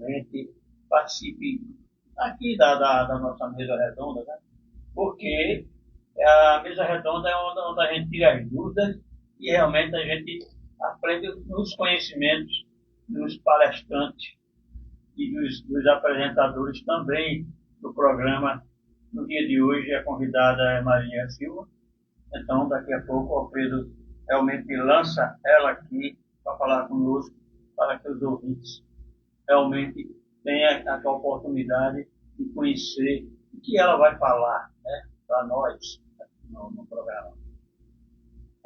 realmente participe aqui da nossa mesa redonda, né? Porque a mesa redonda é onde a gente tira as dúvidas e realmente a gente aprende os conhecimentos dos palestrantes e dos apresentadores também do programa. No dia de hoje, a convidada é Maria Silva. Então, daqui a pouco, o Alfredo realmente lança ela aqui para falar conosco, para que os ouvintes realmente tenham a oportunidade de conhecer o que ela vai falar, né, para nós no programa.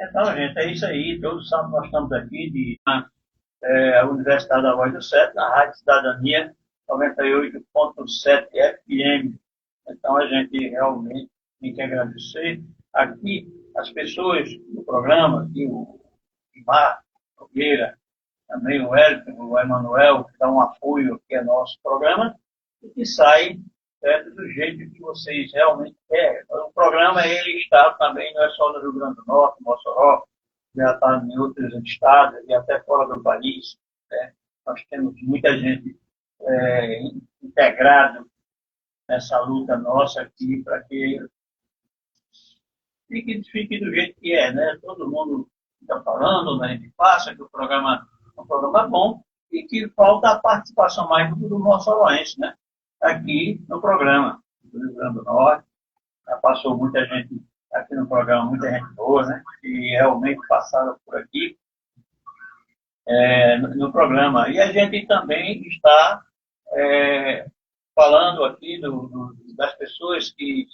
Então, gente, é isso aí. Todos sabem que nós estamos aqui a Universidade da Voz do Sete, na Rádio Cidadania 98.7 FM. Então, a gente realmente tem que agradecer aqui as pessoas do programa, aqui o Mar Nogueira, também o Hélio, o Emanuel, que dá um apoio aqui ao nosso programa, e que sai do jeito que vocês realmente querem. O programa ele está também, não é só no Rio Grande do Norte, Mossoró, já está em outros estados e até fora do país. Né? Nós temos muita gente integrada nessa luta nossa aqui para que fique do jeito que é, né? Todo mundo está falando, né? A gente passa que o programa é um programa bom e que falta a participação mais do moçoroense, né? Aqui no programa, do Rio Grande do Norte. Já passou muita gente aqui no programa, muita gente boa, né? Que realmente passaram por aqui no programa. E a gente também está falando aqui das pessoas que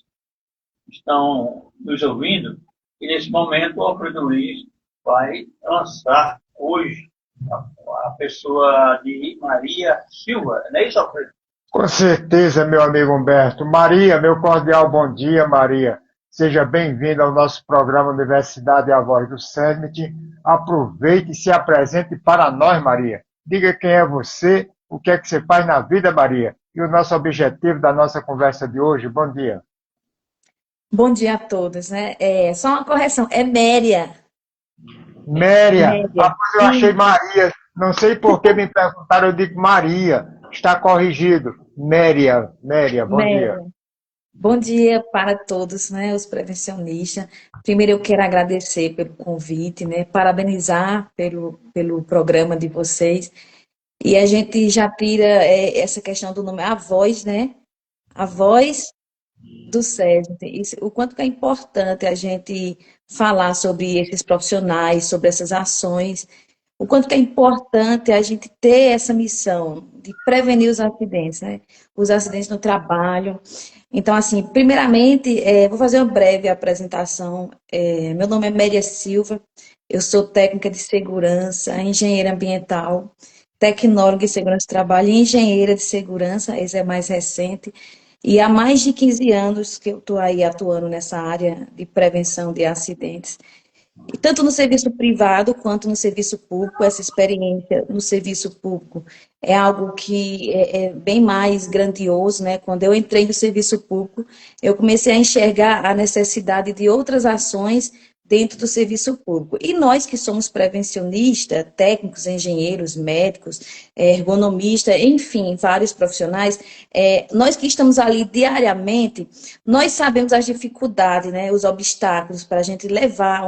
estão nos ouvindo, e nesse momento o Alfredo Luiz vai lançar hoje a pessoa de Maria Silva. Não é isso, Alfredo? Com certeza, meu amigo Humberto. Maria, meu cordial bom dia, Maria. Seja bem-vinda ao nosso programa Universidade A Voz do CERMIT. Aproveite e se apresente para nós, Maria. Diga quem é você, o que é que você faz na vida, Maria, e o nosso objetivo da nossa conversa de hoje. Bom dia. Bom dia a todos, né? Só uma correção, é Méria. Méria. Eu achei Maria. Não sei por que me perguntaram, eu digo Maria. Está corrigido. Méria, bom dia. Bom dia para todos, né, os prevencionistas. Primeiro eu quero agradecer pelo convite, né, parabenizar pelo programa de vocês. E a gente já tira essa questão do nome, a voz, né? A voz do SESMIT. O quanto que é importante a gente falar sobre esses profissionais, sobre essas ações, o quanto que é importante a gente ter essa missão de prevenir os acidentes, né? Os acidentes no trabalho. Então, assim, primeiramente, vou fazer uma breve apresentação. Meu nome é Méria Silva, eu sou técnica de segurança, engenheira ambiental, tecnóloga em segurança do trabalho e engenheira de segurança, esse é mais recente. E há mais de 15 anos que eu estou aí atuando nessa área de prevenção de acidentes. E tanto no serviço privado quanto no serviço público, essa experiência no serviço público é algo que é bem mais grandioso, né? Quando eu entrei no serviço público, eu comecei a enxergar a necessidade de outras ações dentro do serviço público. E nós que somos prevencionistas, técnicos, engenheiros, médicos, ergonomistas, enfim, vários profissionais, nós que estamos ali diariamente, nós sabemos as dificuldades, né, os obstáculos para a gente levar,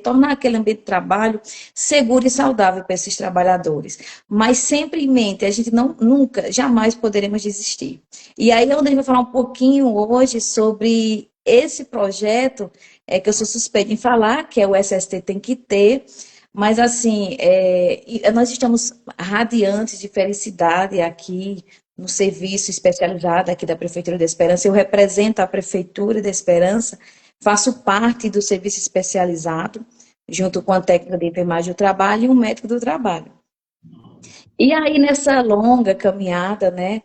tornar aquele ambiente de trabalho seguro e saudável para esses trabalhadores. Mas sempre em mente, a gente nunca, jamais poderemos desistir. E aí é onde a gente vai falar um pouquinho hoje sobre esse projeto, que eu sou suspeita em falar, que é o SST Tem Que Ter, mas assim, nós estamos radiantes de felicidade aqui no serviço especializado aqui da Prefeitura da Esperança. Eu represento a Prefeitura da Esperança, faço parte do serviço especializado, junto com a técnica de enfermagem do trabalho e um médico do trabalho. E aí, nessa longa caminhada, né,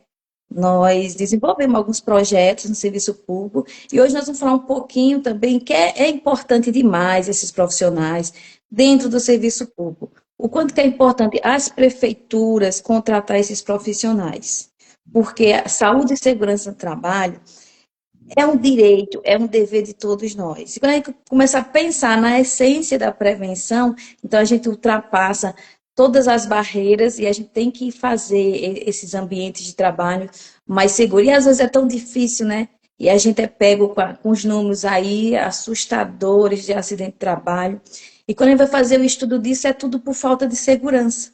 nós desenvolvemos alguns projetos no serviço público e hoje nós vamos falar um pouquinho também que é importante demais esses profissionais dentro do serviço público. O quanto que é importante as prefeituras contratar esses profissionais. Porque a saúde e segurança no trabalho é um direito, é um dever de todos nós. E quando a gente começa a pensar na essência da prevenção, então a gente ultrapassa todas as barreiras e a gente tem que fazer esses ambientes de trabalho mais seguros. E às vezes é tão difícil, né? E a gente é pego com os números aí assustadores de acidente de trabalho. E quando a gente vai fazer o estudo disso, é tudo por falta de segurança.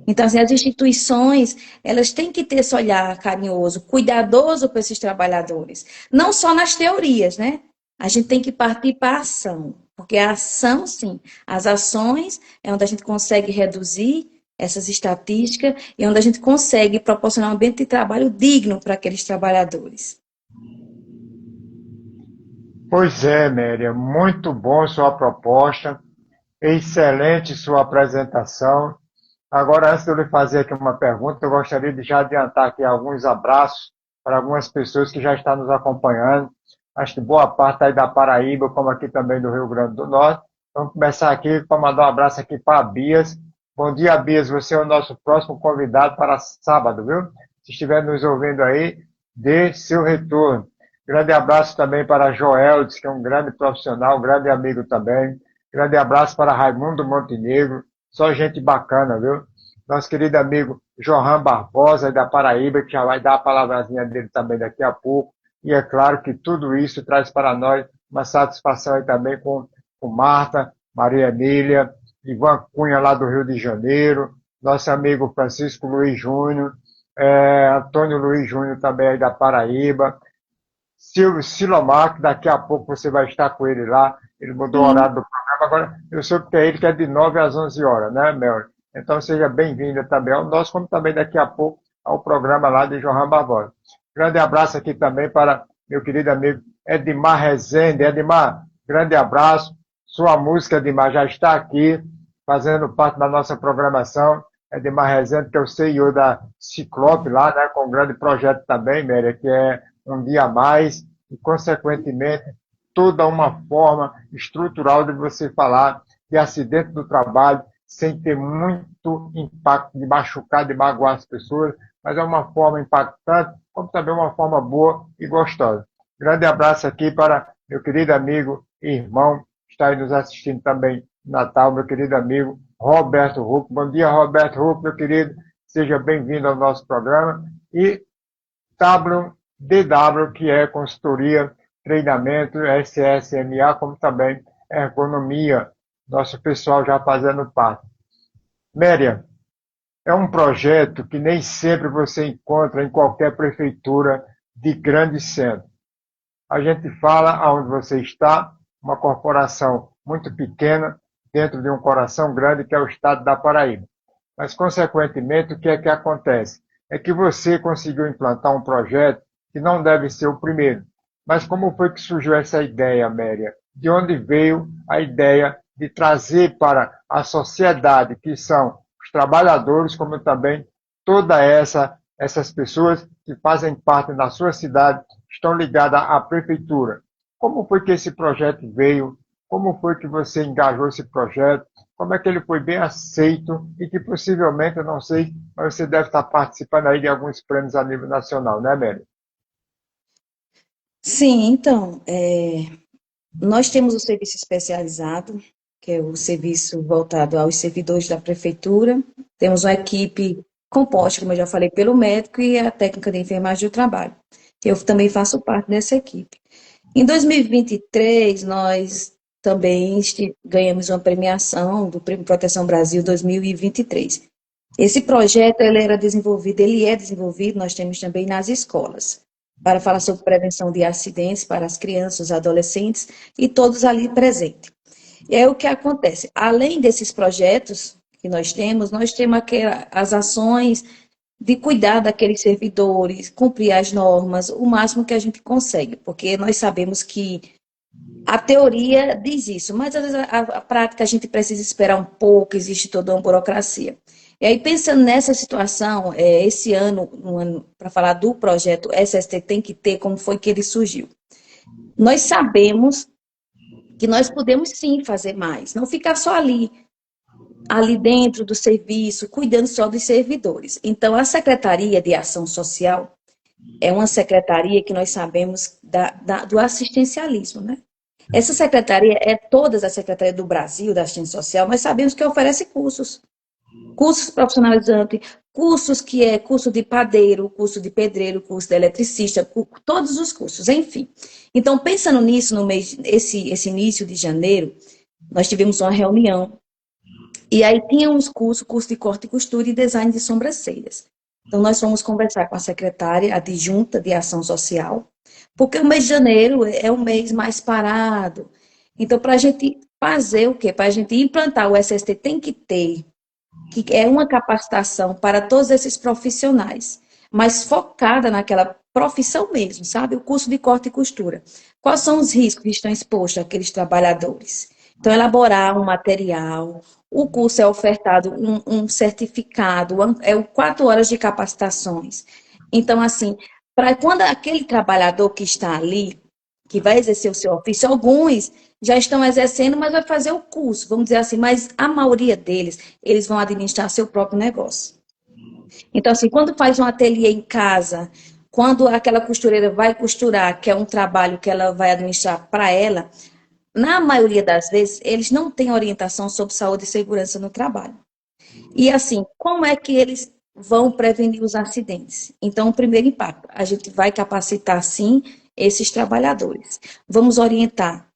Então, assim, as instituições, elas têm que ter esse olhar carinhoso, cuidadoso para esses trabalhadores. Não só nas teorias, né? A gente tem que partir para a ação. Porque a ação, sim, as ações é onde a gente consegue reduzir essas estatísticas e onde a gente consegue proporcionar um ambiente de trabalho digno para aqueles trabalhadores. Pois é, Méria, muito bom sua proposta, excelente sua apresentação. Agora, antes de eu lhe fazer aqui uma pergunta, eu gostaria de já adiantar aqui alguns abraços para algumas pessoas que já estão nos acompanhando. Acho que boa parte aí da Paraíba, como aqui também do Rio Grande do Norte. Vamos começar aqui para mandar um abraço aqui para a Bias. Bom dia, Bias. Você é o nosso próximo convidado para sábado, viu? Se estiver nos ouvindo aí, dê seu retorno. Grande abraço também para Joeldes, que é um grande profissional, um grande amigo também. Grande abraço para Raimundo Montenegro. Só gente bacana, viu? Nosso querido amigo Johan Barbosa, da Paraíba, que já vai dar a palavrazinha dele também daqui a pouco. E é claro que tudo isso traz para nós uma satisfação aí também com Marta, Maria Emília, Ivan Cunha, lá do Rio de Janeiro, nosso amigo Francisco Luiz Júnior, Antônio Luiz Júnior também aí da Paraíba, Silvio Silomar, que daqui a pouco você vai estar com ele lá. Ele mudou o horário do programa. Agora, eu soube que é ele que é de 9 às 11 horas, né, Mel? Então, seja bem-vinda também ao nosso, como também daqui a pouco ao programa lá de Johan Barbosa. Grande abraço aqui também para meu querido amigo Edmar Rezende. Edmar, grande abraço. Sua música, Edmar, já está aqui, fazendo parte da nossa programação. Edmar Rezende, que é o CEO da Ciclope lá, né, com um grande projeto também, Méria, que é Um Dia a Mais, e, consequentemente, toda uma forma estrutural de você falar de acidente do trabalho sem ter muito impacto de machucar, de magoar as pessoas, mas é uma forma impactante, como também uma forma boa e gostosa. Grande abraço aqui para meu querido amigo e irmão, que está aí nos assistindo também no Natal, meu querido amigo Roberto Huck. Bom dia, Roberto Huck, meu querido. Seja bem-vindo ao nosso programa. E DW, que é consultoria, treinamento, SSMA, como também ergonomia. Nosso pessoal já fazendo parte. Méria, é um projeto que nem sempre você encontra em qualquer prefeitura de grande centro. A gente fala aonde você está, uma corporação muito pequena, dentro de um coração grande, que é o estado da Paraíba. Mas, consequentemente, o que é que acontece? É que você conseguiu implantar um projeto que não deve ser o primeiro. Mas como foi que surgiu essa ideia, Méria? De onde veio a ideia de trazer para a sociedade, que são os trabalhadores, como também todas essas pessoas que fazem parte da sua cidade, estão ligadas à prefeitura? Como foi que esse projeto veio? Como foi que você engajou esse projeto? Como é que ele foi bem aceito e que possivelmente, eu não sei, mas você deve estar participando aí de alguns prêmios a nível nacional, né, Méria? Sim, então, nós temos o serviço especializado, que é o serviço voltado aos servidores da prefeitura. Temos uma equipe composta, como eu já falei, pelo médico e a técnica de enfermagem do trabalho. Eu também faço parte dessa equipe. Em 2023, nós também ganhamos uma premiação do Prêmio Proteção Brasil 2023. Esse projeto ele é desenvolvido, nós temos também nas escolas, para falar sobre prevenção de acidentes para as crianças, adolescentes e todos ali presentes. E aí o que acontece? Além desses projetos que nós temos as ações de cuidar daqueles servidores, cumprir as normas, o máximo que a gente consegue, porque nós sabemos que a teoria diz isso, mas às vezes a prática a gente precisa esperar um pouco, existe toda uma burocracia. E aí, pensando nessa situação, esse ano, para falar do projeto SST Tem Que Ter, como foi que ele surgiu? Nós sabemos que nós podemos sim fazer mais, não ficar só ali dentro do serviço, cuidando só dos servidores. Então, a Secretaria de Ação Social é uma secretaria que nós sabemos do assistencialismo, né? Essa secretaria todas as secretarias do Brasil da assistência social, nós sabemos que oferece cursos. cursos profissionalizantes, cursos que é curso de padeiro, curso de pedreiro, curso de eletricista, todos os cursos, enfim. Então, pensando nisso, no mês, esse início de janeiro, nós tivemos uma reunião, e aí tinha uns cursos, curso de corte e costura e design de sobrancelhas. Então, nós fomos conversar com a secretária adjunta de ação social, porque o mês de janeiro é um mês mais parado. Então, para a gente fazer o quê? Para a gente implantar o SST, tem que ter que é uma capacitação para todos esses profissionais, mas focada naquela profissão mesmo, sabe? O curso de corte e costura. Quais são os riscos que estão expostos àqueles trabalhadores? Então, elaborar um material, o curso é ofertado um certificado, é 4 horas de capacitações. Então, assim, para quando aquele trabalhador que está ali, que vai exercer o seu ofício, alguns já estão exercendo, mas vai fazer o curso, vamos dizer assim, mas a maioria deles, eles vão administrar seu próprio negócio. Então, assim, quando faz um ateliê em casa, quando aquela costureira vai costurar, que é um trabalho que ela vai administrar para ela, na maioria das vezes, eles não têm orientação sobre saúde e segurança no trabalho. E, assim, como é que eles vão prevenir os acidentes? Então, o primeiro impacto, a gente vai capacitar, sim, esses trabalhadores. Vamos orientar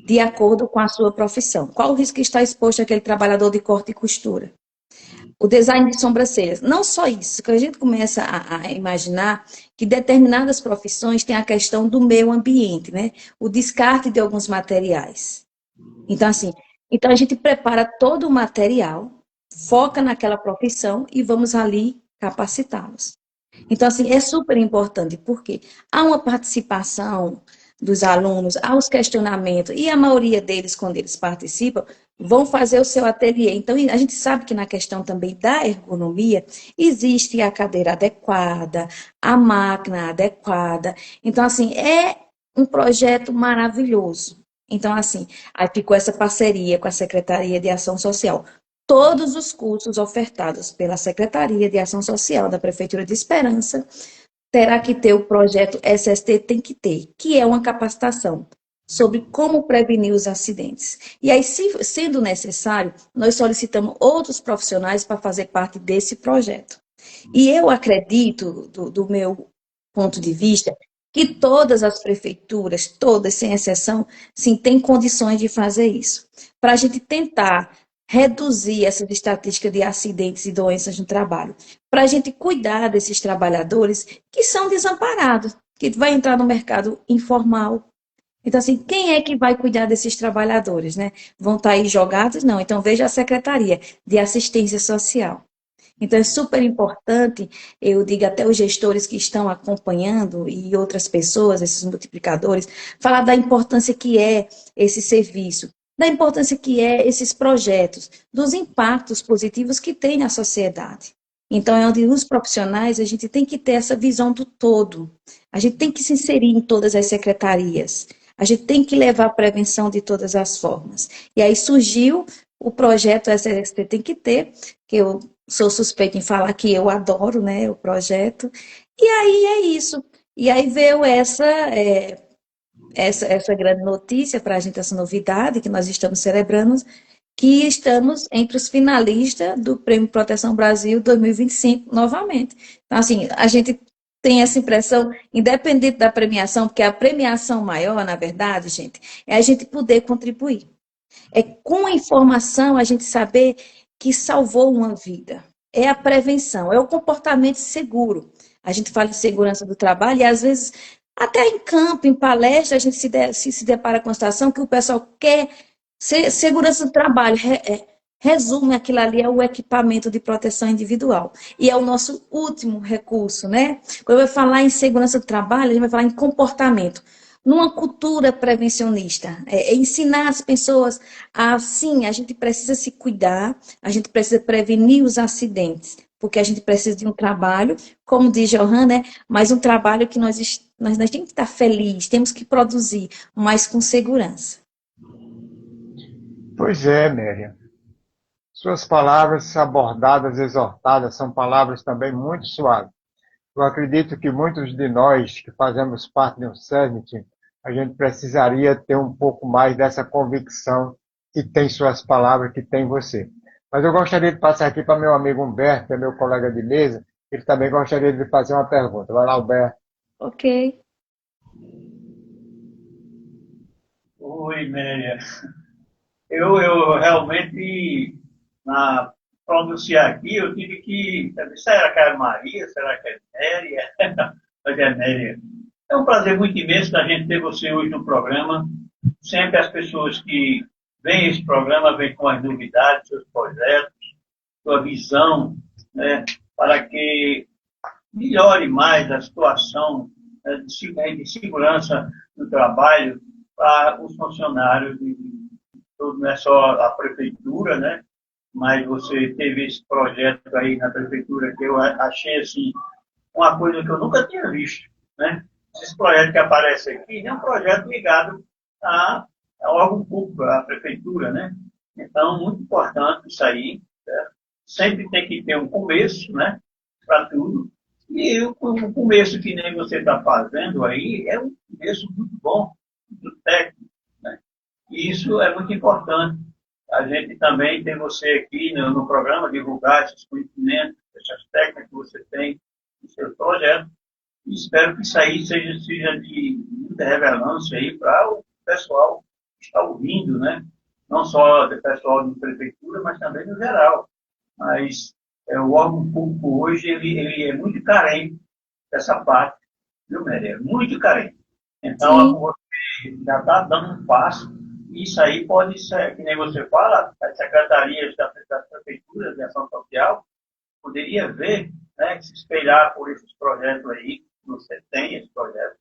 de acordo com a sua profissão. Qual o risco que está exposto àquele trabalhador de corte e costura? O design de sobrancelhas. Não só isso, que a gente começa a imaginar que determinadas profissões têm a questão do meio ambiente, né? O descarte de alguns materiais. Então, assim, então a gente prepara todo o material, foca naquela profissão e vamos ali capacitá-los. Então, assim, é super importante, porque há uma participação dos alunos, há os questionamentos, e a maioria deles, quando eles participam, vão fazer o seu ateliê. Então, a gente sabe que na questão também da ergonomia, existe a cadeira adequada, a máquina adequada. Então, assim, é um projeto maravilhoso. Então, assim, aí ficou essa parceria com a Secretaria de Ação Social. Todos os cursos ofertados pela Secretaria de Ação Social da Prefeitura de Esperança terá que ter o projeto SST tem que ter, que é uma capacitação sobre como prevenir os acidentes. E aí, sendo necessário, nós solicitamos outros profissionais para fazer parte desse projeto. E eu acredito, do meu ponto de vista, que todas as prefeituras, todas, sem exceção, sim, têm condições de fazer isso. Para a gente tentar reduzir essa estatística de acidentes e doenças no trabalho. Para a gente cuidar desses trabalhadores que são desamparados, que vai entrar no mercado informal. Então, assim, quem é que vai cuidar desses trabalhadores, né? Vão estar aí jogados? Não. Então, veja a Secretaria de Assistência Social. Então, é super importante, eu digo até os gestores que estão acompanhando e outras pessoas, esses multiplicadores, falar da importância que é esse serviço, da importância que é esses projetos, dos impactos positivos que tem na sociedade. Então, é onde os profissionais, a gente tem que ter essa visão do todo. A gente tem que se inserir em todas as secretarias. A gente tem que levar a prevenção de todas as formas. E aí surgiu o projeto SST Tem que Ter, que eu sou suspeita em falar que eu adoro, né, o projeto. E aí é isso. E aí veio essa grande notícia para a gente, essa novidade que nós estamos celebrando, que estamos entre os finalistas do Prêmio Proteção Brasil 2025 novamente. Então, assim, a gente tem essa impressão, independente da premiação, porque a premiação maior, na verdade, gente, é a gente poder contribuir. É com a informação a gente saber que salvou uma vida. É a prevenção, é o comportamento seguro. A gente fala em segurança do trabalho e às vezes até em campo, em palestra, a gente se depara com a situação que o pessoal quer segurança do trabalho. Resume aquilo ali, é o equipamento de proteção individual. E é o nosso último recurso, né? Quando vai falar em segurança do trabalho, a gente vai falar em comportamento numa cultura prevencionista, ensinar as pessoas a, sim, a gente precisa se cuidar, a gente precisa prevenir os acidentes, porque a gente precisa de um trabalho, como diz Johan, né, mas um trabalho que nós temos que estar felizes, temos que produzir, mas com segurança. Pois é, Miriam. Suas palavras abordadas, exortadas, são palavras também muito suaves. Eu acredito que muitos de nós que fazemos parte do SESMIT, a gente precisaria ter um pouco mais dessa convicção que tem suas palavras, que tem você. Mas eu gostaria de passar aqui para meu amigo Humberto, que é meu colega de mesa, ele também gostaria de fazer uma pergunta. Vai lá, Humberto. Ok. Oi, Méria. Eu realmente, na pronunciar aqui, eu tive que. Será que é Maria? Será que é Méria? Mas é Méria. É um prazer muito imenso da gente ter você hoje no programa. Sempre as pessoas que veem esse programa vêm com as novidades, seus projetos, sua visão, né, para que melhore mais a situação, né, de segurança do trabalho para os funcionários, não é só a prefeitura, né? Mas você teve esse projeto aí na prefeitura que eu achei assim uma coisa que eu nunca tinha visto, né? Esse projeto que aparece aqui é um projeto ligado a órgão público, à prefeitura, né? Então, muito importante isso aí, certo? Sempre tem que ter um começo, né? Para tudo. E o começo que nem você está fazendo aí é um começo muito bom, muito técnico, né? E isso é muito importante. A gente também tem você aqui no programa divulgar esses conhecimentos, essas técnicas que você tem no seu projeto. E espero que isso aí seja de muita relevância aí para o pessoal que está ouvindo, né? Não só do pessoal de prefeitura, mas também no geral. Mas o órgão público hoje ele é muito carente dessa parte, viu, Méria? É muito carente. Então, Sim. você já está dando um passo. Isso aí pode ser, que nem você fala, as secretarias das prefeituras de ação social poderia ver, né, se espelhar por esses projetos aí, você tem esse projeto,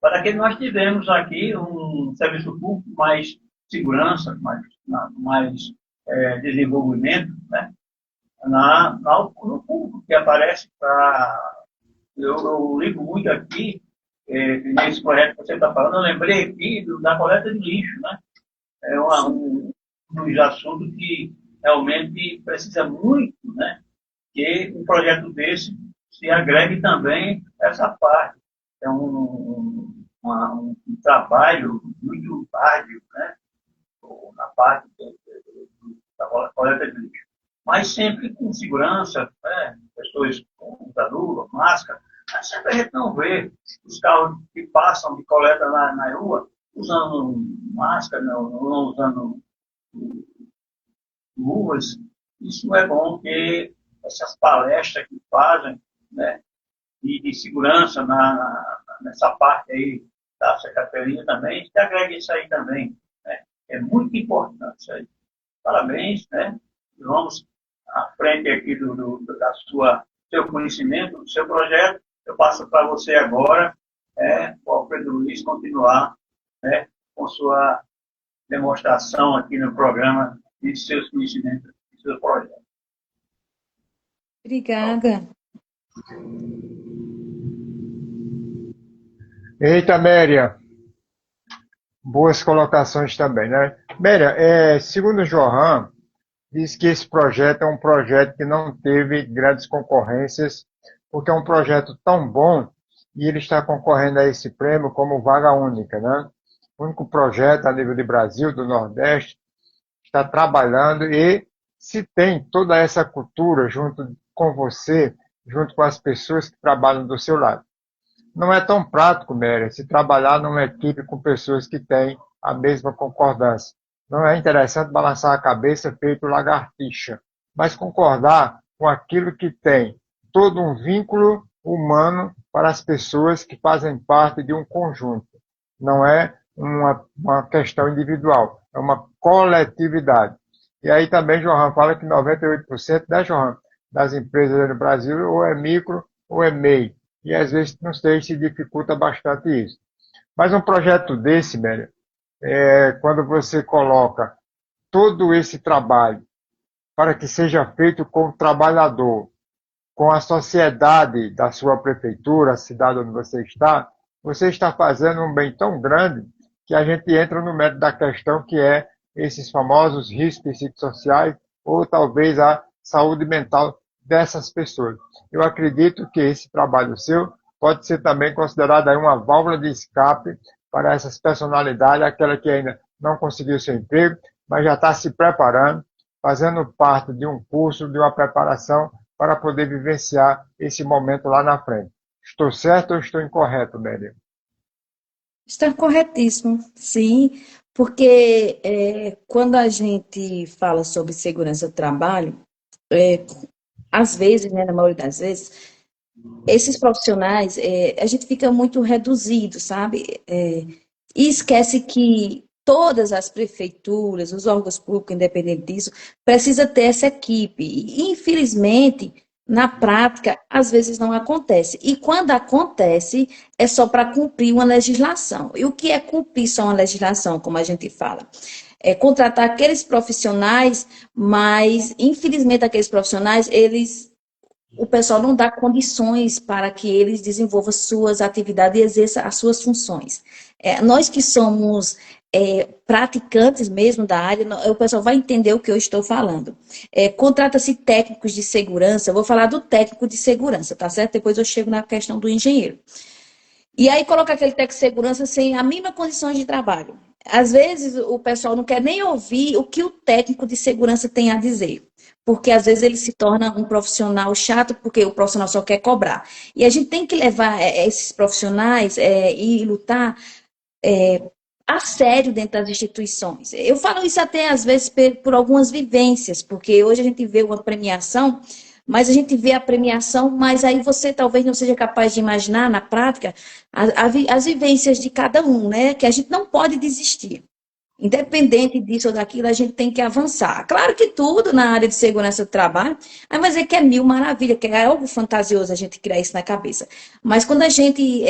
para que nós tivemos aqui um serviço público mais segurança, mais desenvolvimento, né, no público que aparece para. Eu ligo muito aqui, nesse projeto que você está falando, eu lembrei aqui da coleta de lixo, né? É um dos assuntos que realmente precisa muito, né? Que um projeto desse se agregue também a essa parte. É um trabalho muito árduo, né? Na parte da coleta de lixo. Mas sempre com segurança, né? Pessoas com luva, máscara, mas sempre a gente não vê os carros que passam de coleta na rua usando máscara, não usando luvas. Isso é bom que essas palestras que fazem, né, de segurança nessa parte aí da secretaria também, que agregue isso aí também. Né? É muito importante isso aí. Parabéns, né? Vamos à frente aqui da seu conhecimento, do seu projeto. Eu passo para você agora, o Alfredo Luiz, continuar, né, com sua demonstração aqui no programa de seus conhecimentos e seus projetos. Obrigada. Eita, Méria, boas colocações também, né? Méria, segundo o Johan, diz que esse projeto é um projeto que não teve grandes concorrências, porque é um projeto tão bom e ele está concorrendo a esse prêmio como vaga única, né? O único projeto a nível de Brasil, do Nordeste, está trabalhando e se tem toda essa cultura junto com você, junto com as pessoas que trabalham do seu lado. Não é tão prático, Méria, se trabalhar numa equipe com pessoas que têm a mesma concordância. Não é interessante balançar a cabeça feito lagartixa, mas concordar com aquilo que tem todo um vínculo humano para as pessoas que fazem parte de um conjunto. Não é uma questão individual, é uma coletividade. E aí também Johan fala que 98%, né, Johan, das empresas no Brasil ou é micro ou é MEI. E às vezes, não sei, se dificulta bastante isso. Mas um projeto desse, Mélia, quando você coloca todo esse trabalho para que seja feito com o trabalhador, com a sociedade da sua prefeitura, a cidade onde você está fazendo um bem tão grande que a gente entra no mérito da questão que é esses famosos riscos psicossociais ou talvez a saúde mental dessas pessoas. Eu acredito que esse trabalho seu pode ser também considerado aí uma válvula de escape para essas personalidades, aquela que ainda não conseguiu seu emprego, mas já está se preparando fazendo parte de um curso, de uma preparação para poder vivenciar esse momento lá na frente. Estou certo ou estou incorreto, Nélia? Está corretíssimo, sim, porque quando a gente fala sobre segurança do trabalho, é, às vezes, né, na maioria das vezes, esses profissionais, a gente fica muito reduzido, sabe? E esquece que todas as prefeituras, os órgãos públicos, independente disso, precisa ter essa equipe. E, infelizmente, na prática, às vezes não acontece. E quando acontece, é só para cumprir uma legislação. E o que é cumprir só uma legislação, como a gente fala? É contratar aqueles profissionais, mas, infelizmente, aqueles profissionais, o pessoal não dá condições para que eles desenvolvam suas atividades e exerçam as suas funções. Nós que somos praticantes mesmo da área, o pessoal vai entender o que eu estou falando. Contrata-se técnicos de segurança, eu vou falar do técnico de segurança, tá certo? Depois eu chego na questão do engenheiro. E aí coloca aquele técnico de segurança sem a mínima condições de trabalho. Às vezes o pessoal não quer nem ouvir o que o técnico de segurança tem a dizer, porque às vezes ele se torna um profissional chato, porque o profissional só quer cobrar. E a gente tem que levar esses profissionais e lutar a sério dentro das instituições. Eu falo isso até às vezes por algumas vivências, porque hoje a gente vê uma premiação, mas a gente vê a premiação, mas aí você talvez não seja capaz de imaginar na prática as vivências de cada um, né? Que a gente não pode desistir. Independente disso ou daquilo, a gente tem que avançar. Claro que tudo na área de segurança do trabalho, mas é que é mil maravilha, que é algo fantasioso a gente criar isso na cabeça. Mas quando a gente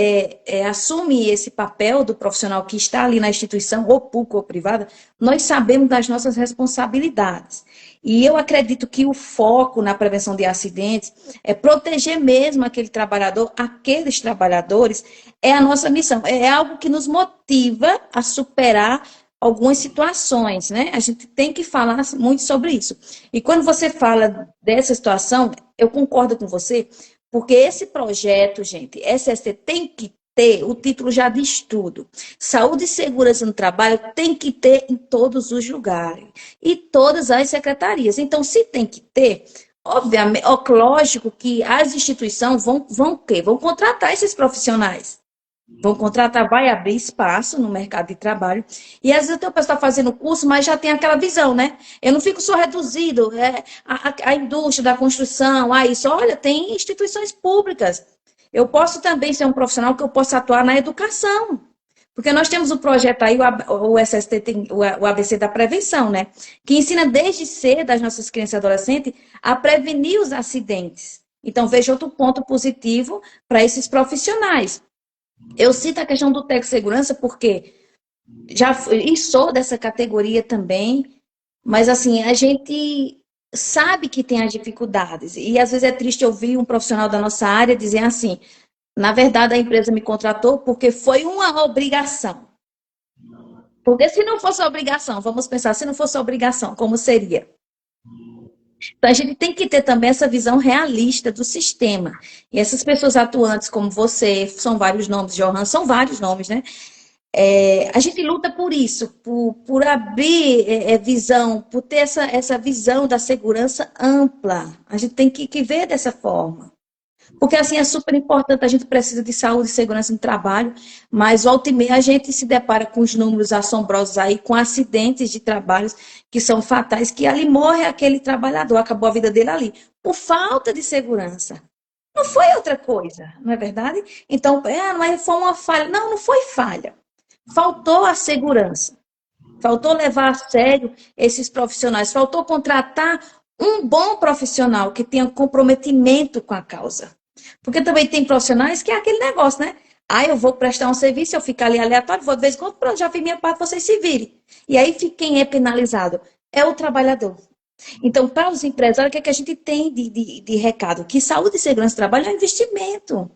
assume esse papel do profissional que está ali na instituição, ou pública ou privada, nós sabemos das nossas responsabilidades. E eu acredito que o foco na prevenção de acidentes é proteger mesmo aquele trabalhador, aqueles trabalhadores, é a nossa missão. É algo que nos motiva a superar algumas situações, né? A gente tem que falar muito sobre isso. E quando você fala dessa situação, eu concordo com você, porque esse projeto, gente, SST tem que ter, o título já diz tudo. Saúde e segurança no trabalho tem que ter em todos os lugares e todas as secretarias. Então, se tem que ter, obviamente, lógico que as instituições vão contratar esses profissionais. Vão contratar, vai abrir espaço no mercado de trabalho. E às vezes o pessoal está fazendo curso, mas já tem aquela visão, né? Eu não fico só reduzido, a indústria da construção, isso. Olha, tem instituições públicas. Eu posso também ser um profissional que eu possa atuar na educação. Porque nós temos um projeto aí, o SST tem o ABC da prevenção, né? Que ensina desde cedo as nossas crianças e adolescentes a prevenir os acidentes. Então, veja outro ponto positivo para esses profissionais. Eu cito a questão do técnico de segurança porque e sou dessa categoria também, mas assim, a gente sabe que tem as dificuldades. E às vezes é triste ouvir um profissional da nossa área dizer assim, na verdade a empresa me contratou porque foi uma obrigação. Porque se não fosse obrigação, vamos pensar, se não fosse obrigação, como seria? Então, a gente tem que ter também essa visão realista do sistema. E essas pessoas atuantes como você, são vários nomes, Johan, são vários nomes, né? A gente luta por isso, por abrir visão, por ter essa visão da segurança ampla. A gente tem que ver dessa forma. Porque, assim, é super importante, a gente precisa de saúde e segurança no trabalho, mas, volta e meia, a gente se depara com os números assombrosos aí, com acidentes de trabalhos que são fatais, que ali morre aquele trabalhador, acabou a vida dele ali, por falta de segurança. Não foi outra coisa, não é verdade? Então, mas foi uma falha. Não, não foi falha. Faltou a segurança. Faltou levar a sério esses profissionais. Faltou contratar um bom profissional que tenha comprometimento com a causa. Porque também tem profissionais que é aquele negócio, né? Eu vou prestar um serviço, eu fico ali aleatório, vou de vez em quando, pronto, já fiz minha parte, vocês se virem. E aí quem é penalizado? É o trabalhador. Então, para os empresários, o que, é que a gente tem de recado? Que saúde e segurança do trabalho é um investimento.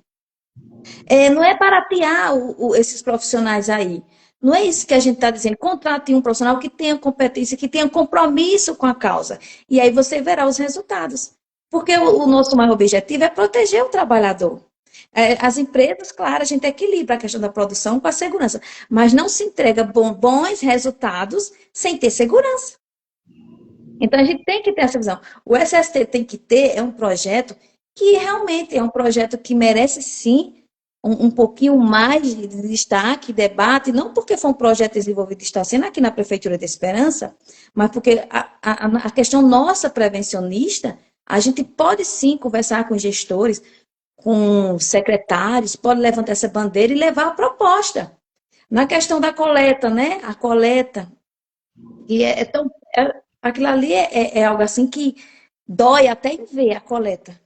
Não é baratear esses profissionais aí. Não é isso que a gente está dizendo. Contrate um profissional que tenha competência, que tenha compromisso com a causa. E aí você verá os resultados. Porque o nosso maior objetivo é proteger o trabalhador. As empresas, claro, a gente equilibra a questão da produção com a segurança. Mas não se entrega bons resultados sem ter segurança. Então a gente tem que ter essa visão. O SST tem que ter um projeto que realmente é um projeto que merece sim um pouquinho mais de destaque, debate, não porque foi um projeto desenvolvido e está sendo aqui na Prefeitura de Esperança, mas porque a questão nossa prevencionista, a gente pode sim conversar com gestores, com secretários, pode levantar essa bandeira e levar a proposta. Na questão da coleta, né? A coleta, e aquilo ali é algo assim que dói até em ver a coleta,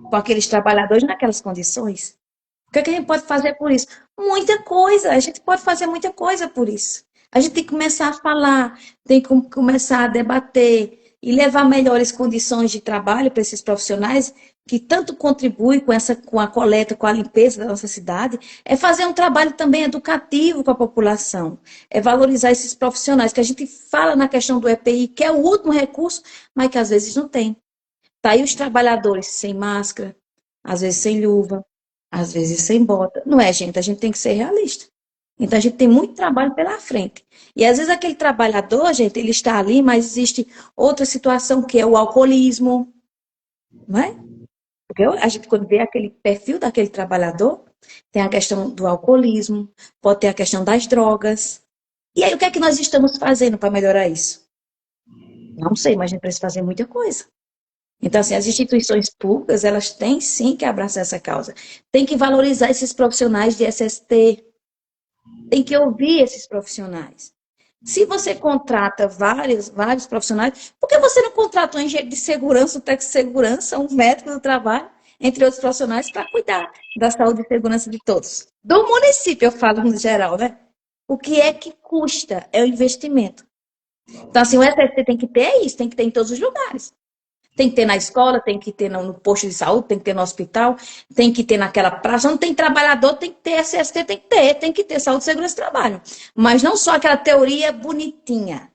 com aqueles trabalhadores naquelas condições. O que é que a gente pode fazer por isso? Muita coisa, a gente pode fazer muita coisa por isso. A gente tem que começar a falar, tem que começar a debater e levar melhores condições de trabalho para esses profissionais que tanto contribuem com a coleta, com a limpeza da nossa cidade, é fazer um trabalho também educativo com a população, é valorizar esses profissionais, que a gente fala na questão do EPI, que é o último recurso, mas que às vezes não tem. Tá aí os trabalhadores sem máscara, às vezes sem luva, às vezes sem bota. Não é, gente? A gente tem que ser realista. Então, a gente tem muito trabalho pela frente. E, às vezes, aquele trabalhador, gente, ele está ali, mas existe outra situação, que é o alcoolismo, não é? Porque a gente, quando vê aquele perfil daquele trabalhador, tem a questão do alcoolismo, pode ter a questão das drogas. E aí, o que é que nós estamos fazendo para melhorar isso? Não sei, mas a gente precisa fazer muita coisa. Então, assim, as instituições públicas, elas têm sim que abraçar essa causa. Tem que valorizar esses profissionais de SST, tem que ouvir esses profissionais. Se você contrata vários profissionais, por que você não contrata um engenheiro de segurança, um técnico de segurança, um médico do trabalho, entre outros profissionais, para cuidar da saúde e segurança de todos? Do município, eu falo no geral, né? O que é que custa? É o investimento. Então, assim, o SST tem que ter isso, tem que ter em todos os lugares. Tem que ter na escola, tem que ter no posto de saúde, tem que ter no hospital, tem que ter naquela praça. Não tem trabalhador, tem que ter SST, tem que ter saúde, segurança e trabalho. Mas não só aquela teoria bonitinha,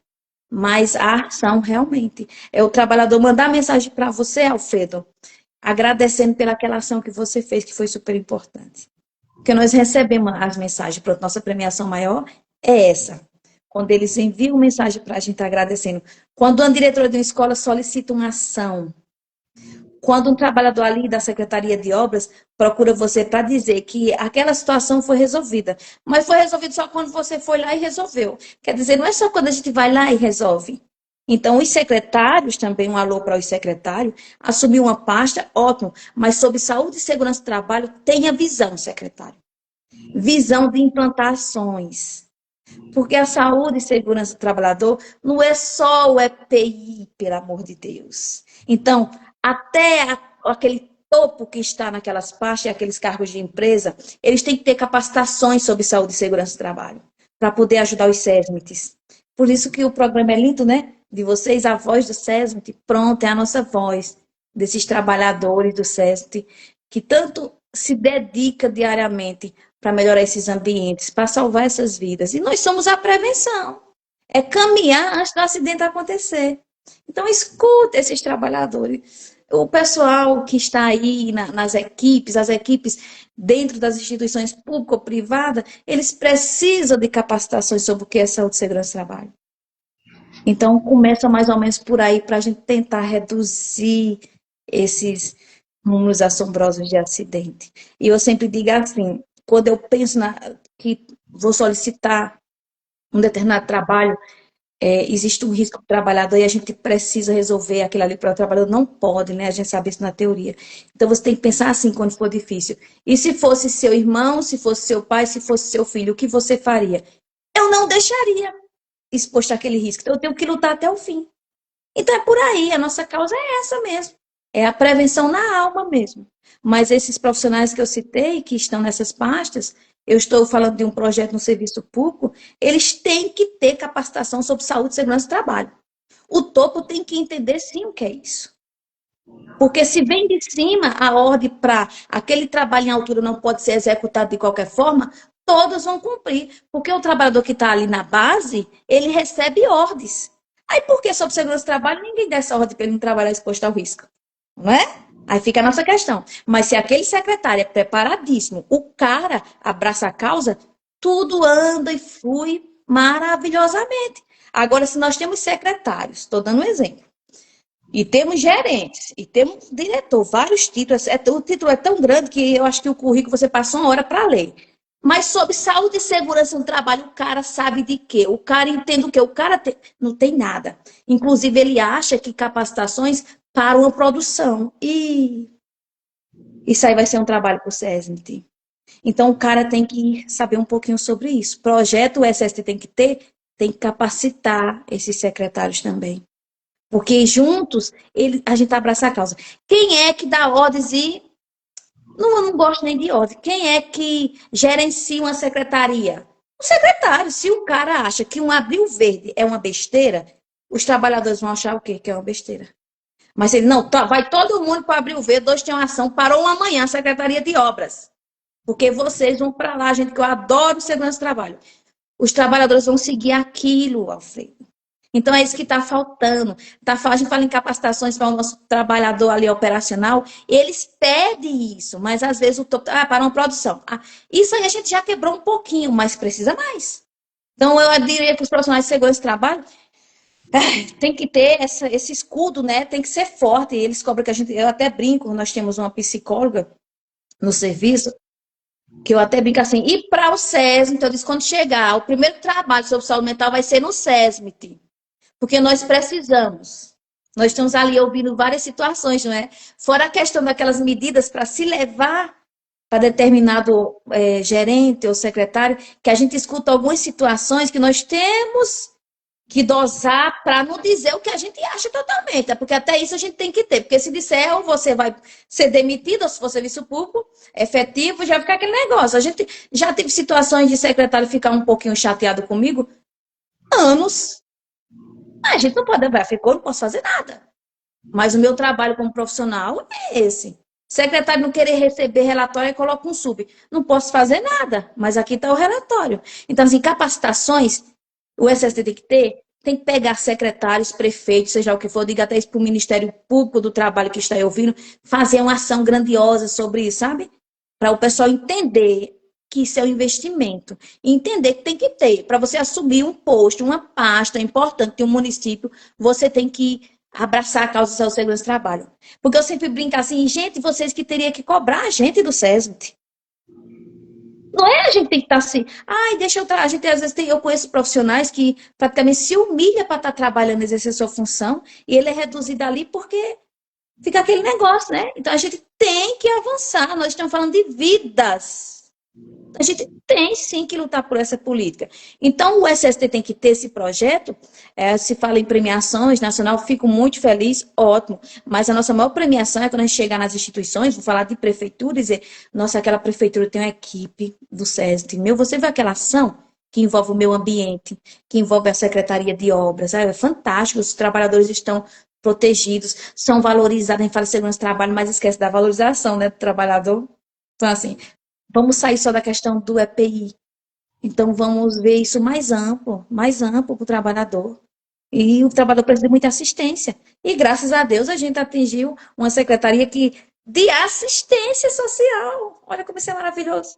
mas a ação realmente. É o trabalhador mandar mensagem para você, Alfredo, agradecendo pelaquela ação que você fez, que foi super importante. Porque nós recebemos as mensagens, pronto, nossa premiação maior é essa. Quando eles enviam mensagem para a gente agradecendo. Quando uma diretora de uma escola solicita uma ação. Quando um trabalhador ali da Secretaria de Obras procura você para dizer que aquela situação foi resolvida. Mas foi resolvido só quando você foi lá e resolveu. Quer dizer, não é só quando a gente vai lá e resolve. Então, os secretários, também um alô para os secretários, assumir uma pasta, ótimo, mas sobre saúde e segurança do trabalho, tenha visão, secretário. Visão de implantações. Porque a saúde e segurança do trabalhador não é só o EPI, pelo amor de Deus. Então, até aquele topo que está naquelas pastas, aqueles cargos de empresa, eles têm que ter capacitações sobre saúde e segurança do trabalho, para poder ajudar os SESMITs. Por isso que o programa é lindo, né? De vocês, a voz do SESMIT, pronto, é a nossa voz, desses trabalhadores do SESMIT, que tanto se dedica diariamente para melhorar esses ambientes, para salvar essas vidas. E nós somos a prevenção. É caminhar antes do acidente acontecer. Então, escuta esses trabalhadores. O pessoal que está aí nas equipes, as equipes dentro das instituições públicas ou privadas, eles precisam de capacitações sobre o que é saúde, segurança e trabalho. Então, começa mais ou menos por aí para a gente tentar reduzir esses números assombrosos de acidente. E eu sempre digo assim, quando eu penso que vou solicitar um determinado trabalho, existe um risco para o trabalhador e a gente precisa resolver aquilo ali para o trabalhador. Não pode, né? A gente sabe isso na teoria. Então, você tem que pensar assim quando for difícil. E se fosse seu irmão, se fosse seu pai, se fosse seu filho, o que você faria? Eu não deixaria exposto àquele risco. Então, eu tenho que lutar até o fim. Então, é por aí. A nossa causa é essa mesmo. É a prevenção na alma mesmo. Mas esses profissionais que eu citei, que estão nessas pastas, eu estou falando de um projeto no serviço público, eles têm que ter capacitação sobre saúde e segurança do trabalho. O topo tem que entender sim o que é isso. Porque se vem de cima a ordem para aquele trabalho em altura não pode ser executado de qualquer forma, todos vão cumprir. Porque o trabalhador que está ali na base, ele recebe ordens. Aí por que sobre segurança do trabalho ninguém dá essa ordem para ele não trabalhar exposto ao risco? Não é? Aí fica a nossa questão. Mas se aquele secretário é preparadíssimo, o cara abraça a causa, tudo anda e flui maravilhosamente. Agora, se nós temos secretários, estou dando um exemplo, e temos gerentes, e temos diretor, vários títulos, o título é tão grande que eu acho que o currículo você passa uma hora para ler. Mas sobre saúde e segurança no trabalho, o cara sabe de quê? O cara entende o quê? O cara não tem nada. Inclusive, ele acha que capacitações param a produção. E isso aí vai ser um trabalho para o SESMIT. Então, o cara tem que saber um pouquinho sobre isso. Projeto o SST tem que ter, tem que capacitar esses secretários também. Porque juntos, a gente abraça a causa. Quem é que dá ordens e... Não, eu não gosto nem de ordem. Quem é que gerencia uma secretaria? O secretário. Se o cara acha que um abril verde é uma besteira, os trabalhadores vão achar o quê? Que é uma besteira. Mas ele, não, vai todo mundo para abril verde, hoje tem uma ação, parou amanhã, a Secretaria de Obras. Porque vocês vão para lá, gente, que eu adoro segurança do trabalho. Os trabalhadores vão seguir aquilo, Alfredo. Então, é isso que está faltando. A gente fala em capacitações para o nosso trabalhador ali operacional, eles pedem isso, mas às vezes para uma produção. Isso aí a gente já quebrou um pouquinho, mas precisa mais. Então, eu diria que os profissionais de segurança do trabalho tem que ter esse escudo, né? Tem que ser forte. Eles cobram que a gente... Eu até brinco, nós temos uma psicóloga no serviço, que eu até brinco assim, e para o SESMIT, então eu disse, quando chegar, o primeiro trabalho sobre saúde mental vai ser no SESMIT. Porque nós precisamos. Nós estamos ali ouvindo várias situações, não é? Fora a questão daquelas medidas para se levar para determinado gerente ou secretário, que a gente escuta algumas situações que nós temos que dosar para não dizer o que a gente acha totalmente. Porque até isso a gente tem que ter. Porque se disser, ou você vai ser demitido, ou se for serviço público, efetivo, já fica aquele negócio. A gente já teve situações de secretário ficar um pouquinho chateado comigo, anos. A gente não pode, ficou, não posso fazer nada. Mas o meu trabalho como profissional é esse. Secretário não querer receber relatório e coloca um sub. Não posso fazer nada, mas aqui está o relatório. Então, assim, capacitações, o SST tem que pegar secretários, prefeitos, seja o que for, diga até isso para o Ministério Público do Trabalho que está aí ouvindo, fazer uma ação grandiosa sobre isso, sabe? Para o pessoal entender que isso é um investimento. E entender que tem que ter. Para você assumir um posto, uma pasta importante de um município, você tem que abraçar a causa da segurança do trabalho. Porque eu sempre brinco assim, gente, vocês que teriam que cobrar a gente do SESMIT. Não é a gente tem que estar assim, deixa eu... A gente, às vezes, eu conheço profissionais que praticamente se humilha para estar trabalhando, exercer sua função, e ele é reduzido ali porque fica aquele negócio, né? Então, a gente tem que avançar. Nós estamos falando de vidas. A gente tem sim que lutar por essa política. Então, o SST tem que ter esse projeto. Se fala em premiações nacional, fico muito feliz, ótimo. Mas a nossa maior premiação é quando a gente chegar nas instituições, vou falar de prefeitura e dizer, nossa, aquela prefeitura tem uma equipe do SEST. Você vê aquela ação que envolve o meio ambiente, que envolve a Secretaria de Obras. É fantástico, os trabalhadores estão protegidos, são valorizados. A gente fala de segurança do trabalho, mas esquece da valorização, né, do trabalhador. Então, assim, vamos sair só da questão do EPI. Então, vamos ver isso mais amplo para o trabalhador. E o trabalhador precisa de muita assistência. E, graças a Deus, a gente atingiu uma secretaria de assistência social. Olha como isso é maravilhoso.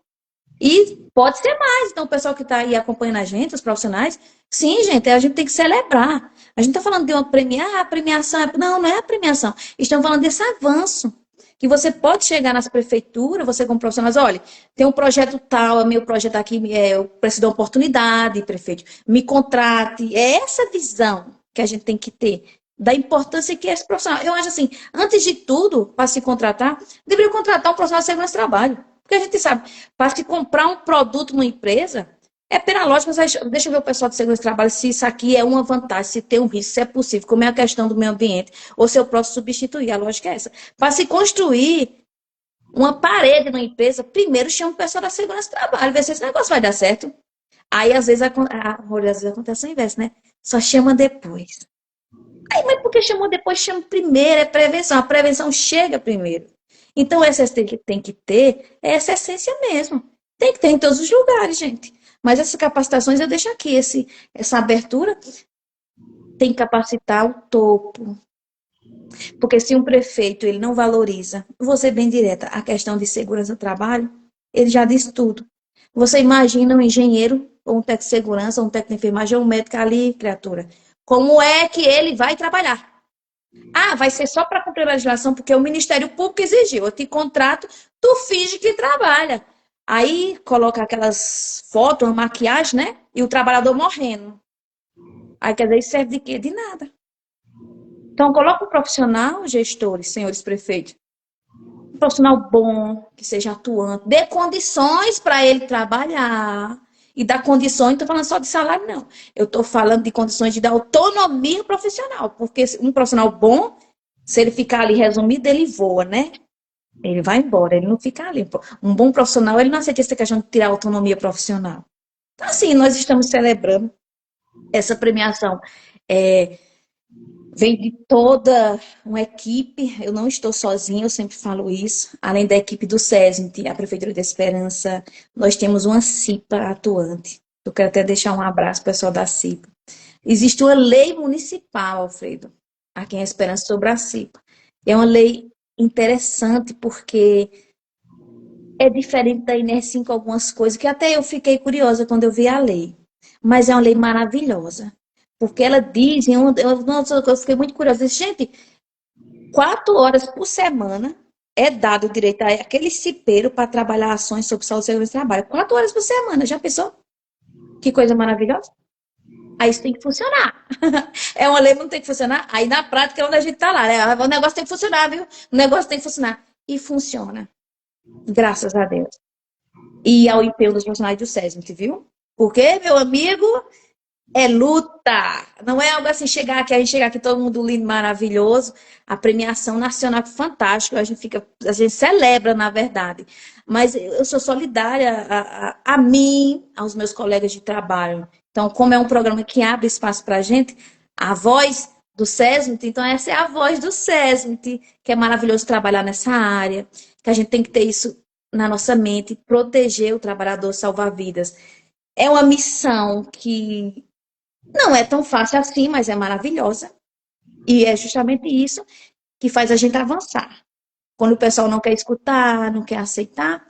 E pode ser mais. Então, o pessoal que está aí acompanhando a gente, os profissionais, sim, gente, a gente tem que celebrar. A gente está falando de uma premiação. Não, não é a premiação. Estamos falando desse avanço. Que você pode chegar nas prefeituras, você como profissional, mas olha, tem um projeto tal, meu projeto aqui, eu preciso de uma oportunidade, prefeito, me contrate. É essa visão que a gente tem que ter, da importância que é esse profissional. Eu acho assim, antes de tudo, para se contratar, deveria contratar um profissional de segurança do trabalho. Porque a gente sabe, para se comprar um produto numa empresa, é pela lógica, mas deixa eu ver o pessoal de segurança do trabalho se isso aqui é uma vantagem, se tem um risco, se é possível, como é a questão do meio ambiente, ou se eu posso substituir, a lógica é essa. Para se construir uma parede numa empresa, primeiro chama o pessoal da segurança do trabalho, ver se esse negócio vai dar certo. Aí, às vezes acontece o inverso, né? Só chama depois. Aí, mas por que chamou depois? Chama primeiro, é prevenção. A prevenção chega primeiro. Então, essa tem que ter essa essência mesmo. Tem que ter em todos os lugares, gente. Mas essas capacitações, eu deixo aqui, essa abertura tem que capacitar o topo. Porque se um prefeito ele não valoriza, vou ser bem direta, a questão de segurança do trabalho, ele já diz tudo. Você imagina um engenheiro ou um técnico de segurança, ou um técnico de enfermagem, ou um médico ali, criatura. Como é que ele vai trabalhar? Ah, vai ser só para cumprir a legislação, porque o Ministério Público exigiu. Eu te contrato, tu finge que trabalha. Aí coloca aquelas fotos, uma maquiagem, né? E o trabalhador morrendo. Aí quer dizer, isso serve de quê? De nada. Então, coloca um profissional, gestores, senhores prefeitos, um profissional bom, que seja atuante, dê condições para ele trabalhar. E dar condições, não estou falando só de salário, não. Eu estou falando de condições de dar autonomia profissional. Porque um profissional bom, se ele ficar ali resumido, ele voa, né? Ele vai embora, ele não fica ali. Um bom profissional, ele não aceita essa questão de tirar a autonomia profissional. Então, assim, nós estamos celebrando essa premiação. Vem de toda uma equipe, eu não estou sozinha, eu sempre falo isso. Além da equipe do SESMIT, a Prefeitura de Esperança, nós temos uma CIPA atuante. Eu quero até deixar um abraço para o pessoal da CIPA. Existe uma lei municipal, Alfredo, aqui em Esperança, sobre a CIPA. É uma lei interessante porque é diferente da Inersim com algumas coisas, que até eu fiquei curiosa quando eu vi a lei. Mas é uma lei maravilhosa. Porque ela diz, eu fiquei muito curiosa, disse, gente, 4 horas por semana é dado o direito a aquele cipeiro para trabalhar ações sobre saúde e segurança do trabalho. 4 horas por semana, já pensou? Que coisa maravilhosa. Aí isso tem que funcionar. É uma lei, mas não tem que funcionar. Aí na prática é onde a gente está lá, né? O negócio tem que funcionar, viu? O negócio tem que funcionar. E funciona. Graças a Deus. E ao empenho dos profissionais do SESMIT, viu? Porque, meu amigo, é luta. Não é algo assim, a gente chegar aqui todo mundo lindo, maravilhoso. A premiação nacional é fantástica. A gente celebra, na verdade. Mas eu sou solidária a mim, aos meus colegas de trabalho. Então, como é um programa que abre espaço para a gente, a voz do SESMIT, então essa é a voz do SESMIT, que é maravilhoso trabalhar nessa área, que a gente tem que ter isso na nossa mente, proteger o trabalhador, salvar vidas. É uma missão que não é tão fácil assim, mas é maravilhosa. E é justamente isso que faz a gente avançar. Quando o pessoal não quer escutar, não quer aceitar,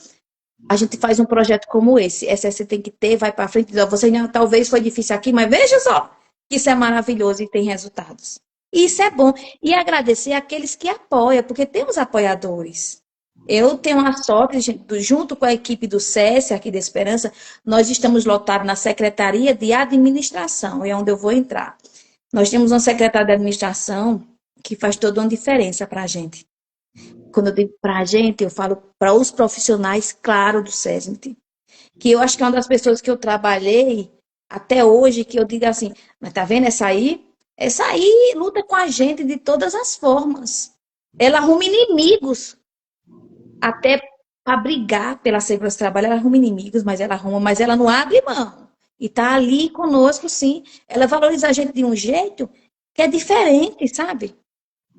a gente faz um projeto como esse. Essa você tem que ter, vai para frente. Você talvez foi difícil aqui, mas veja só, isso é maravilhoso e tem resultados. E isso é bom. E agradecer àqueles que apoiam, porque temos apoiadores. Eu tenho a sorte, junto com a equipe do SESI, aqui da Esperança, nós estamos lotados na Secretaria de Administração, é onde eu vou entrar. Nós temos uma secretária de administração que faz toda uma diferença para a gente. Quando eu digo para a gente, eu falo para os profissionais, claro, do SESMIT. Que eu acho que é uma das pessoas que eu trabalhei até hoje, que eu digo assim, mas tá vendo essa aí? Essa aí luta com a gente de todas as formas. Ela arruma inimigos até para brigar pela segurança do trabalho, ela arruma inimigos, mas ela não abre mão. E tá ali conosco, sim. Ela valoriza a gente de um jeito que é diferente, sabe?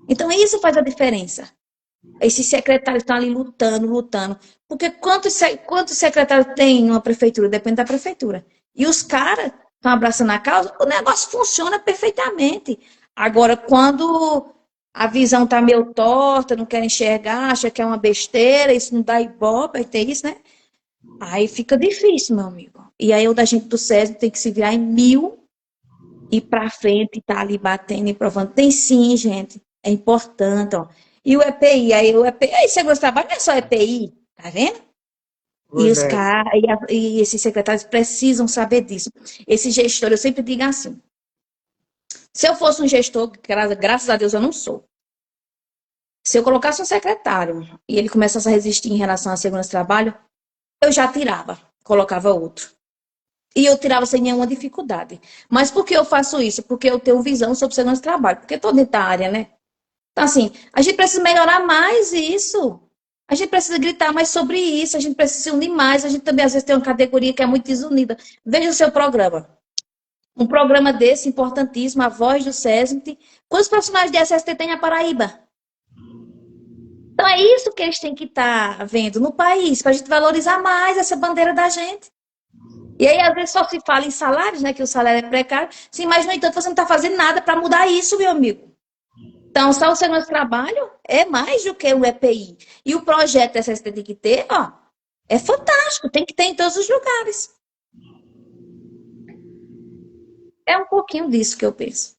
Então, isso faz a diferença. Esses secretários estão ali lutando. Porque quantos secretários tem em uma prefeitura? Depende da prefeitura. E os caras estão abraçando a causa, o negócio funciona perfeitamente. Agora, quando a visão está meio torta, não quer enxergar, acha que é uma besteira, isso não dá ibope, tem isso, né? Aí fica difícil, meu amigo. E aí o da gente do SESI tem que se virar em 1000 e para frente, tá ali batendo e provando. Tem sim, gente. É importante, ó. E o EPI, aí segurança do trabalho não é só EPI, tá vendo? E os caras, e esses secretários precisam saber disso. Esse gestor, eu sempre digo assim, se eu fosse um gestor, graças a Deus eu não sou. Se eu colocasse um secretário e ele começasse a resistir em relação à segurança do trabalho, eu já tirava, colocava outro. E eu tirava sem nenhuma dificuldade. Mas por que eu faço isso? Porque eu tenho visão sobre segurança do trabalho. Porque estou dentro da área, né? Então, assim, a gente precisa melhorar mais isso. A gente precisa gritar mais sobre isso. A gente precisa se unir mais. A gente também, às vezes, tem uma categoria que é muito desunida. Veja o seu programa. Um programa desse, importantíssimo, a voz do SESMIT. Quantos profissionais de SST tem na Paraíba? Então, é isso que eles têm que estar vendo no país, para a gente valorizar mais essa bandeira da gente. E aí, às vezes, só se fala em salários, né? Que o salário é precário. Sim, mas, no entanto, você não está fazendo nada para mudar isso, meu amigo. Então, só o segurança do trabalho é mais do que o EPI. E o projeto SST tem que ter, ó, é fantástico, tem que ter em todos os lugares. É um pouquinho disso que eu penso.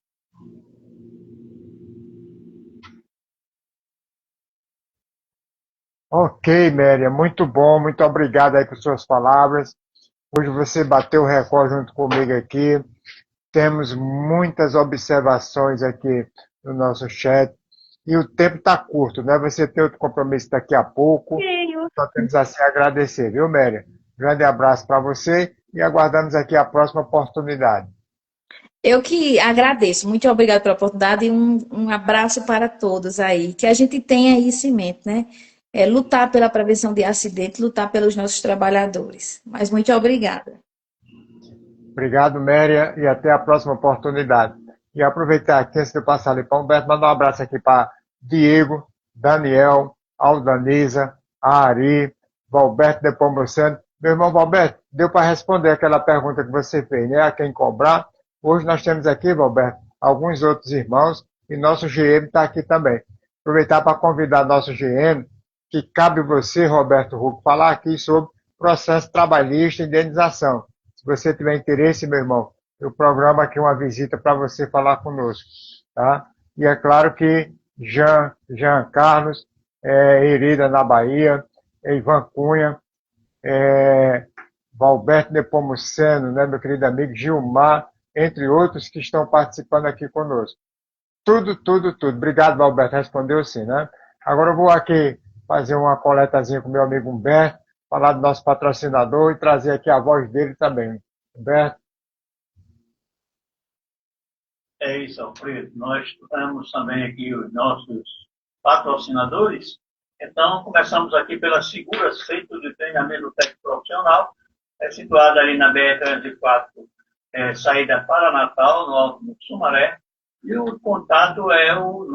Ok, Méria, muito bom, muito obrigado aí por suas palavras. Hoje você bateu o recorde junto comigo aqui. Temos muitas observações aqui no nosso chat. E o tempo está curto, né? Você tem outro compromisso daqui a pouco. Só temos assim a agradecer, viu, Méria? Grande abraço para você e aguardamos aqui a próxima oportunidade. Eu que agradeço. Muito obrigada pela oportunidade e um abraço para todos aí. Que a gente tenha isso em mente, né? É lutar pela prevenção de acidentes, lutar pelos nossos trabalhadores. Mas muito obrigada. Obrigado, Méria, e até a próxima oportunidade. E aproveitar aqui, antes de eu passar ali para o Humberto, mandar um abraço aqui para Diego, Daniel, Aldanisa, Ari, Valberto de Pomoceno. Meu irmão Valberto, deu para responder aquela pergunta que você fez, né? A quem cobrar. Hoje nós temos aqui, Valberto, alguns outros irmãos e nosso GM está aqui também. Aproveitar para convidar nosso GM, que cabe você, Roberto Hugo, falar aqui sobre processo trabalhista e indenização. Se você tiver interesse, meu irmão, eu programo aqui uma visita para você falar conosco, tá? E é claro que Jean Carlos, Herida na Bahia, Ivan Cunha, Valberto Nepomuceno, né, meu querido amigo Gilmar, entre outros que estão participando aqui conosco. Tudo, tudo, tudo. Obrigado, Valberto. Respondeu sim, né? Agora eu vou aqui fazer uma coletazinha com meu amigo Humberto, falar do nosso patrocinador e trazer aqui a voz dele também. Humberto. É isso, Alfredo. Nós temos também aqui os nossos patrocinadores. Então, começamos aqui pela Segura Centro de Treinamento Técnico Profissional, situada ali na BR-304, saída para Natal, no Alto do Sumaré. E o contato é o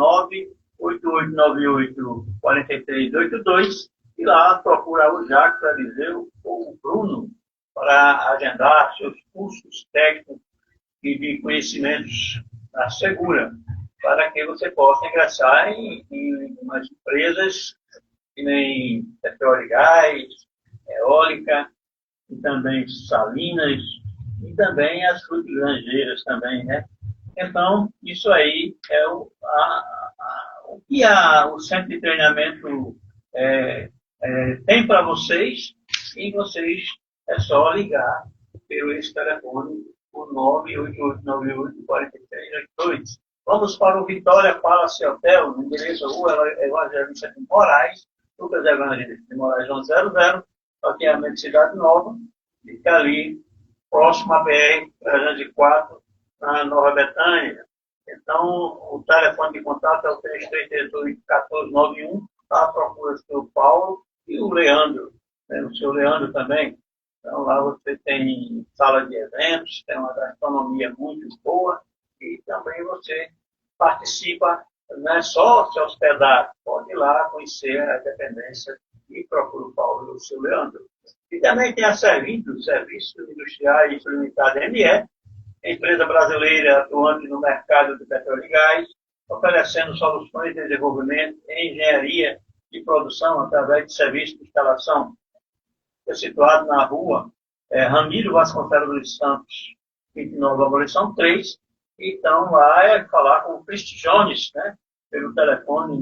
98898-4382. E lá procura o Jacques, o Eliseu ou o Bruno para agendar seus cursos técnicos e de conhecimentos da Segura, para que você possa ingressar em umas empresas que nem petróleo e gás, eólica, e também salinas, e também as frutigranjeiras também, né? Então, isso aí é o que o centro de treinamento tem para vocês, e vocês é só ligar pelo esse telefone, o 98898-4382. Vamos para o Vitória Palace Hotel, no endereço Rua Evangelista de Moraes, Lucas Evangelista de Moraes 100, aqui é a Cidade Nova, fica ali, próximo à BR-304, na Nova Betânia. Então, o telefone de contato é o 3338-1491, tá? Procura o seu Paulo e o Leandro, né? O seu Leandro também. Então, lá você tem sala de eventos, tem uma gastronomia muito boa e também você participa, não é só se hospedar, pode ir lá conhecer a dependência e procura o Paulo e o seu Leandro. E também tem a Serviços Industriais Limitada ME, empresa brasileira atuante no mercado de petróleo e gás, oferecendo soluções de desenvolvimento em engenharia e produção através de serviços de instalação. É situado na rua Ramiro Vasconcelos dos Santos, 29, Abolição 3. Então, lá é falar com o Cristi Jones, né, pelo telefone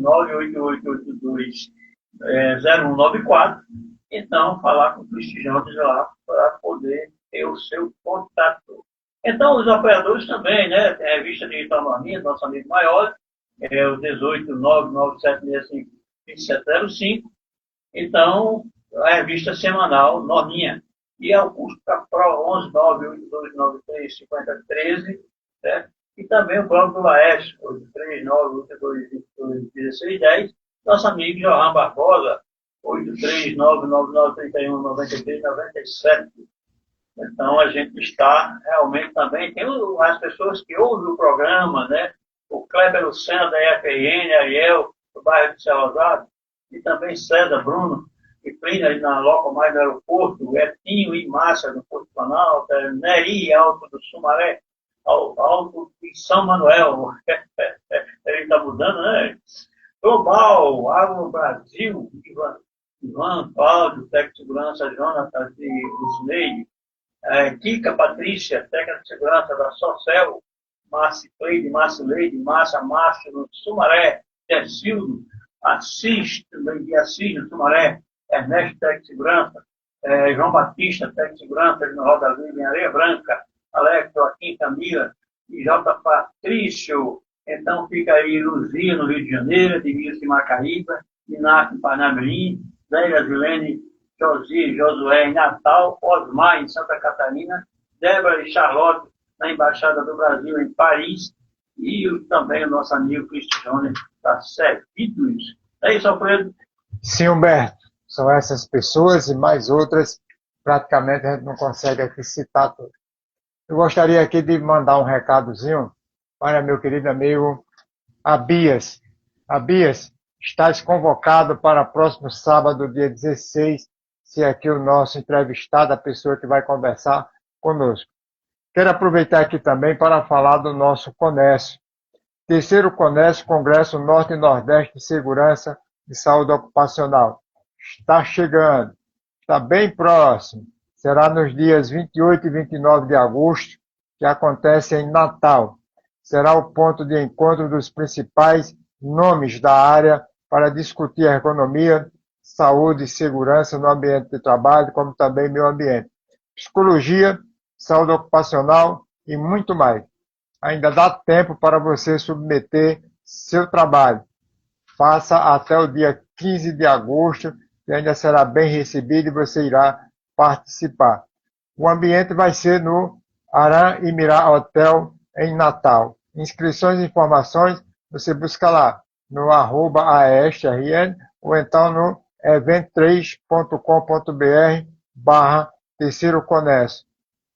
98882-0194. Então, falar com o Cristi Jones lá para poder ter o seu contato. Então, os apoiadores também, né, tem a revista Digital Norminha, nosso amigo maior, o 1899765-2705. Então, a revista semanal Norminha. E é o custo da Pro 11-98293-5013, né? E também o bloco do Laércio, 839-8222-1610. Nosso amigo Johan Barbosa, 83999319397. Então, a gente está realmente também, tem as pessoas que ouvem o programa, né? O Kleber Lucena, da EFRN, Ariel, do bairro de Céu Rosado, e também César Bruno, e Plínio, ali na Loco Mais no aeroporto, Etinho e Márcia, no Porto Planalto, Neri, Alto do Sumaré, Alto de São Manuel, ele está mudando, né? Global, Água Brasil, Ivan, Cláudio, Técnico de Segurança, Jonatas e Lucineide, Kika Patrícia, técnica de segurança da Socel, Márcio Cleide, Márcio Leide, Márcio no Sumaré, Tercildo, Assis, também de Assis no Sumaré, Ernesto, técnico de segurança, João Batista, técnico de segurança, no Roda Viva, em Areia Branca, Alex, Joaquim, Camila e J. Patrício. Então fica aí Luzia, no Rio de Janeiro, Edmilson, em Macaíba, Inácio, em Parnamirim, Zélia, Zilene, Josué em Natal, Osmar em Santa Catarina, Débora e Charlotte na Embaixada do Brasil em Paris e também o nosso amigo Cristiano está servido isso. É isso, Alfredo? Sim, Humberto. São essas pessoas e mais outras, praticamente a gente não consegue aqui citar todas. Eu gostaria aqui de mandar um recadozinho para meu querido amigo Abias. Abias, estás convocado para próximo sábado, dia 16, se aqui o nosso entrevistado, a pessoa que vai conversar conosco. Quero aproveitar aqui também para falar do nosso CONESO. Terceiro CONESO, Congresso Norte e Nordeste de Segurança e Saúde Ocupacional. Está chegando, está bem próximo. Será nos dias 28 e 29 de agosto, que acontece em Natal. Será o ponto de encontro dos principais nomes da área para discutir ergonomia, saúde e segurança no ambiente de trabalho, como também meio ambiente, psicologia, saúde ocupacional e muito mais. Ainda dá tempo para você submeter seu trabalho. Faça até o dia 15 de agosto, que ainda será bem recebido e você irá participar. O ambiente vai ser no Aran Imirá Hotel, em Natal. Inscrições e informações, você busca lá no @aestrn ou então no event3.com.br/terceiro CONESO.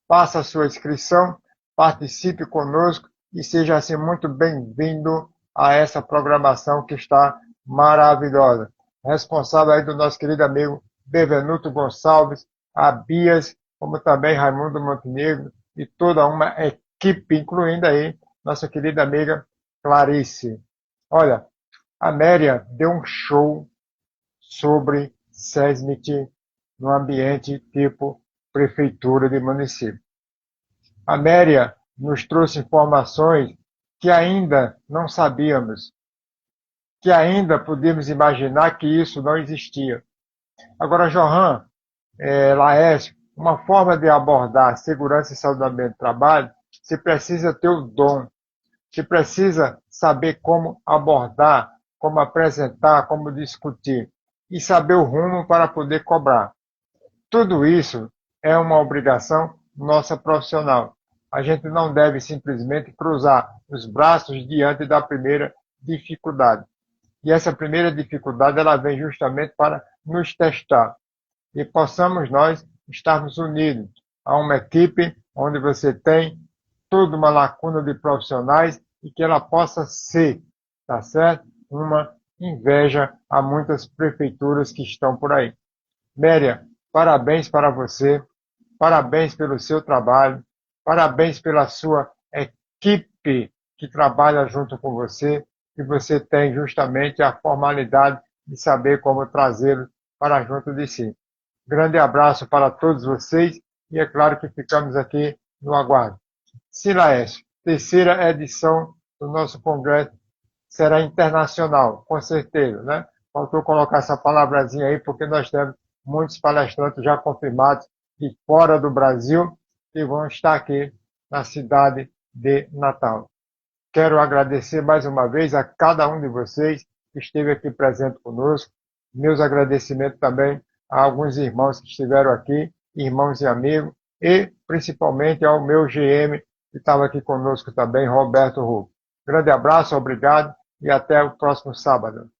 Faça a sua inscrição, participe conosco e seja assim muito bem-vindo a essa programação que está maravilhosa. Responsável aí do nosso querido amigo Bevenuto Gonçalves, a Bias, como também Raimundo Montenegro e toda uma equipe, incluindo aí nossa querida amiga Clarice. Olha, a Méria deu um show sobre SESMIT no ambiente tipo prefeitura de município. A Méria nos trouxe informações que ainda não sabíamos, que ainda podíamos imaginar que isso não existia. Agora, Johan, Laércio, uma forma de abordar segurança e saúde no ambiente de trabalho, você precisa ter o dom, você precisa saber como abordar, como apresentar, como discutir e saber o rumo para poder cobrar. Tudo isso é uma obrigação nossa profissional. A gente não deve simplesmente cruzar os braços diante da primeira dificuldade. E essa primeira dificuldade ela vem justamente para nos testar e possamos nós estarmos unidos a uma equipe onde você tem toda uma lacuna de profissionais e que ela possa ser, tá certo? Uma inveja a muitas prefeituras que estão por aí. Méria, parabéns para você, parabéns pelo seu trabalho, parabéns pela sua equipe que trabalha junto com você, e você tem justamente a formalidade de saber como trazê-lo para junto de si. Grande abraço para todos vocês e é claro que ficamos aqui no aguardo. Sim, Laércio, terceira edição do nosso congresso será internacional, com certeza, né? Faltou colocar essa palavrazinha aí, porque nós temos muitos palestrantes já confirmados de fora do Brasil que vão estar aqui na cidade de Natal. Quero agradecer mais uma vez a cada um de vocês que esteve aqui presente conosco. Meus agradecimentos também a alguns irmãos que estiveram aqui, irmãos e amigos, e principalmente ao meu GM que estava aqui conosco também, Roberto Hugo. Grande abraço, obrigado e até o próximo sábado.